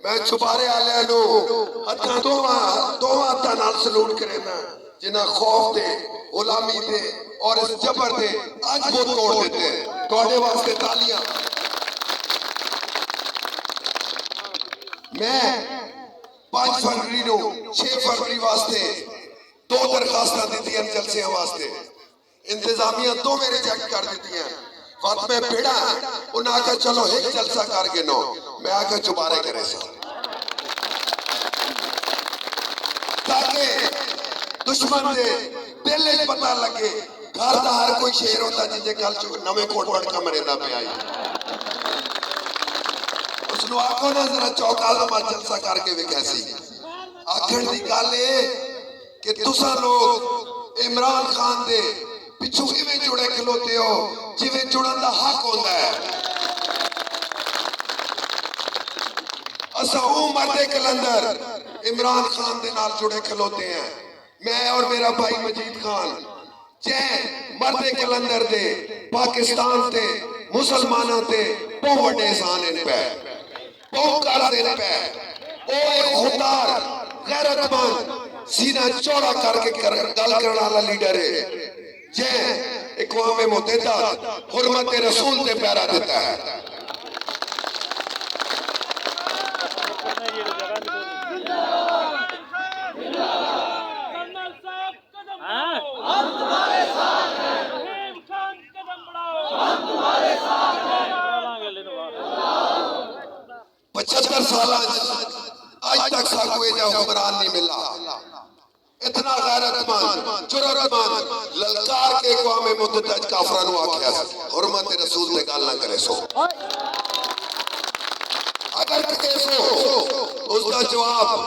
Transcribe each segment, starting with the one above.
मैं छुपारे आलिया हथा दोवां हथा नाल सलूट करेना जिन्हें खौफ दे गुलामी दे और इस जबर दे अज वो तोड़ देते हैं। तुहाडे वास्ते तालियां। मैं 5 फरवरी को 6 फरवरी वास्ते 2 दरखास्तां दित्तियां जलसियां वास्ते। इंतजामिया 2 मेरे चेक कर दित्तियां। वक्त में भिड़ा उन्हें आखा चलो एक जलसा कर गिनो। मैं आखा चुबारे करे सा ताकि दुश्मन दे दिल च पता लगे घर का हर कोई शेर होता जिसे कल नवे कोट वड़ कमरे का पे आई उसनु आखो ना जरा चौका जमा जलसा करके भी कैसी आखिर की गल कि तुसा लोग इमरान खान दे पिछू इवें जुड़े खलोते हो जिवें जुड़न का हक होता है। असा मर्दे कलंदर इमरान खान दे नाल जुड़े खलोते हैं। मैं और मेरा भाई मजीद खान जै मर्दे कलंदर दे पाकिस्तान ते मुसलमाना ते बहुत बड़े एहसान इन पे बहुत कर देने पे ओ एक खुदार गैरतमंद सीना चौड़ा करके गल करने वाला लीडर है जै अक़वाम मुत्तहिदा हुर्मत रसूल ते पैरा देता है। आज तक साकू हुक्मरान नहीं मिला इतना गैरतमंद जुर्रतमंद ललकार के अक़वाम मुत्तहिदा काफिरां नूं आख्या हुर्मत रसूल ते गल ना करे सो अगर कहे सो उसका जवाब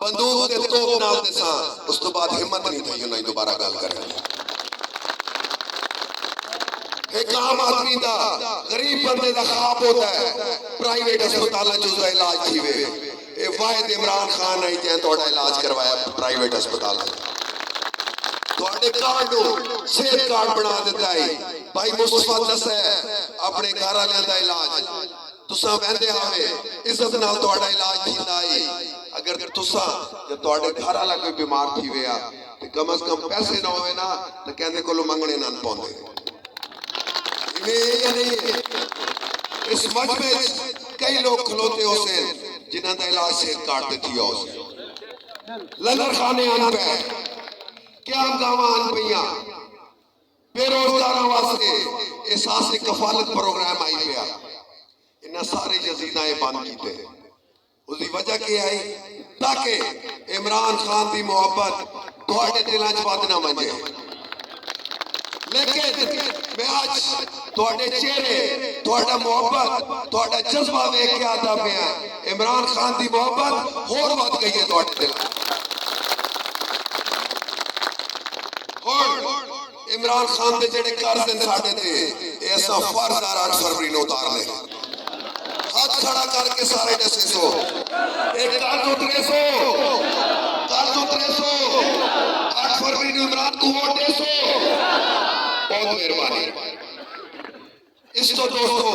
बंदूक ते तोप नाल देसां। उस तो बाद हिम्मत नहीं थी उन्हें दोबारा गल करने। एक आम आदमी का गरीब बंदे का ख्वाब होता है प्राइवेट अस्पताल उसका इलाज थी वे वाहिद इमरान खान आई जै तुहाडा इलाज करवाया प्राइवेट अस्पताल तुहाडे कार्ड सेहत कार्ड बना दिता है भाई मुस्तफा दस है अपने घर वालियां दा इलाज तुसा वहंदे आवे इज्जत नाल तुहाडा इलाज थींदा है। अगर तुसा या तुहाडे घर वाला कोई बीमार थी वेया ते कम से कम पैसे ना होवे ना ते कहंदे कोलो मंगणे ना पाउंदे या नहीं है। इस मजमे कई लोग खलोते होते जिन्हों का इलाज सेहत कार्ड देती हो लंगर खाने आना पे क्या गावां आन पईयां बेरोजगार वास्ते एहसास कफालत प्रोग्राम आई पिया इन्हें सारे यजीदा बंद किए। उसकी वजह क्या आई ताकि इमरान खान की मुहब्बत तुहाडे दिलों च वध ना मंजे। लेकिन मैं आज तुहाडे चेहरे तुहाडा मोहब्बत तुहाडा जज्बा वेख के आता पिया इमरान खान की मोहब्बत होर वध गई है तुहाडे दिल। इमरान खान के जेडे कर्ज हैं साडे ते ऐसा फर्ज 8 फरवरी को उतारने हाथ खड़ा करके सारे दसे सो एक कर्ज उतरे सो 8 फरवरी को इमरान को वोट दे सो। बहुत मेहरबानी। इस तो दोस्तों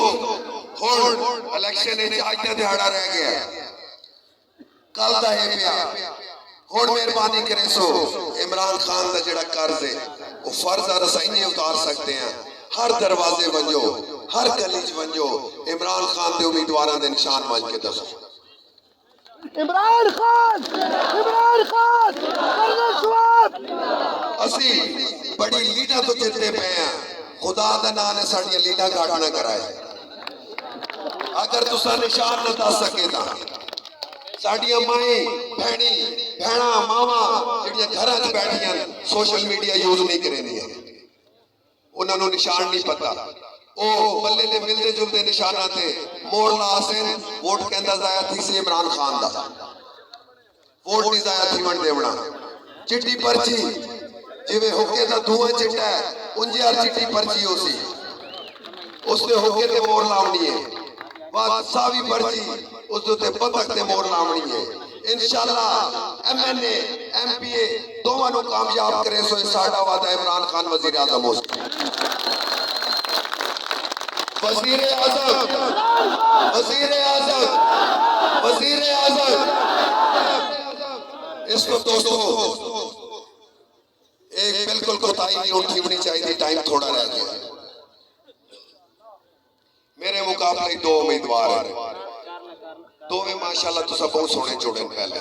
हुण इलेक्शन आज का दिहाड़ा रह गया कल का है पिया हुण मेहरबानी करे सो इमरान खान का जिहड़ा कर्ज है वो फर्ज रसाई नहीं उतार सकते हैं। हर दरवाजे वंजो हर गली च वंजो इमरान खान के उम्मीदवारों के निशान मान के दसो इमरान खान असी बड़ी लीडा तो जितने पे हैं खुदा का नाम ने साड़ियां लीडा घाट ना कराए। अगर तुसा निशान न दस सके तो साड़ियां माए भैनी भैणा मावा जिहड़ियां घरां च बैठियां सोशल मीडिया यूज नहीं करेंदियां उन्होंने निशान नहीं पता ओ बल्ले ने मिलते जुलते निशाना ते मोड़ ला सेन वोट कहंदा जाया थी से इमरान खान दा वोट नहीं जाया थी वन देवना चिट्टी पर्ची जिवें हुक्के दा धुआं चिट्टा है उंज यार चिट्टी पर्ची होसी उसने हुक्के ते मोड़ लावनी है बात सावी पर्ची उस ते बतख ते मोड़ लावनी है इंशाअल्लाह MNA MPA दोवां नूं कामयाब करे सो साडा वादा इमरान खान वजीर आजम हो वजीर आजम वजीर आजम वजीर आजम। इसको दोस्तों एक बिल्कुल कोताही नहीं उठी होनी चाहिए, टाइम थोड़ा रह गया। मेरे मुकाबले दो उम्मीदवार हैं, दोवें माशाल्लाह तुसा बहुत सोहने जोड़े पहले।